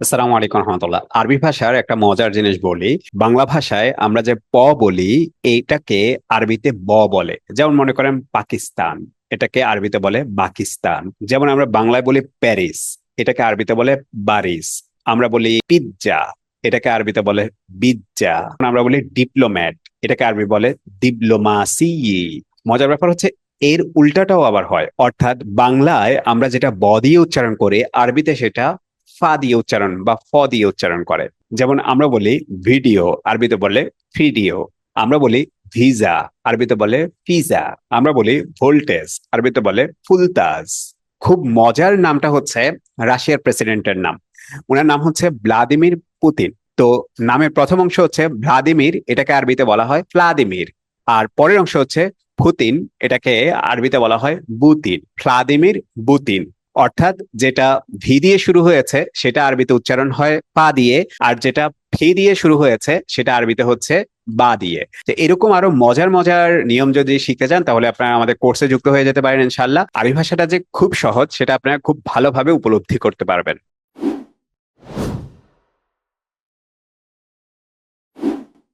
আসসালামু আলাইকুম রহমতুল্লাহ। আরবি ভাষার একটা মজার জিনিস বলি। বাংলা ভাষায় আমরা যে প বলি, এইটাকে আরবিতে ব বলে। যেমন মনে করেন পাকিস্তান, এটাকে আরবিতে বলে বাকিস্তান। যেমন আমরা বাংলায় বলি প্যারিস, এটাকে আরবিতে বলে বারিস। আমরা বলি পিৎজা, এটাকে আরবিতে বলে বিজ্জা। আমরা বলি ডিপ্লোম্যাট, এটাকে আরবি বলে ডিপ্লোমাসি। মজার ব্যাপার হচ্ছে এর উল্টাটাও আবার হয়, অর্থাৎ বাংলায় আমরা যেটা ব দিয়ে উচ্চারণ করি, আরবিতে সেটা ফা দিয়ে উচ্চারণ বা ফ দিয়ে উচ্চারণ করে। যেমন আমরা বলি ভিডিও, আরবিতে বলে ফিডিও। আমরা বলি ভিসা, আরবিতে বলে ফিজা। আমরা বলি ভোল্টেজ, আরবিতে বলে ফুলতাজ। খুব মজার নামটা হচ্ছে রাশিয়ার প্রেসিডেন্টের নাম। ওনার নাম হচ্ছে ভ্লাদিমির পুতিন। তো নামের প্রথম অংশ হচ্ছে ভ্লাদিমির, এটাকে আরবিতে বলা হয় ভ্লাদিমির। আর পরের অংশ হচ্ছে পুতিন, এটাকে আরবিতে বলা হয় বুতিন। ভ্লাদিমির বুতিন। অর্থাৎ যেটা ভি দিয়ে শুরু হয়েছে সেটা আরবিতে উচ্চারণ হয় পা দিয়ে, আর যেটা ফি দিয়ে শুরু হয়েছে সেটা আরবিতে হচ্ছে বা দিয়ে। তো এরকম আরো মজার মজার নিয়ম যদি শিখতে চান, তাহলে আপনারা আমাদের কোর্সে যুক্ত হয়ে যেতে পারেন ইনশাল্লাহ। আরবি ভাষাটা যে খুব সহজ সেটা আপনারা খুব ভালোভাবে উপলব্ধি করতে পারবেন।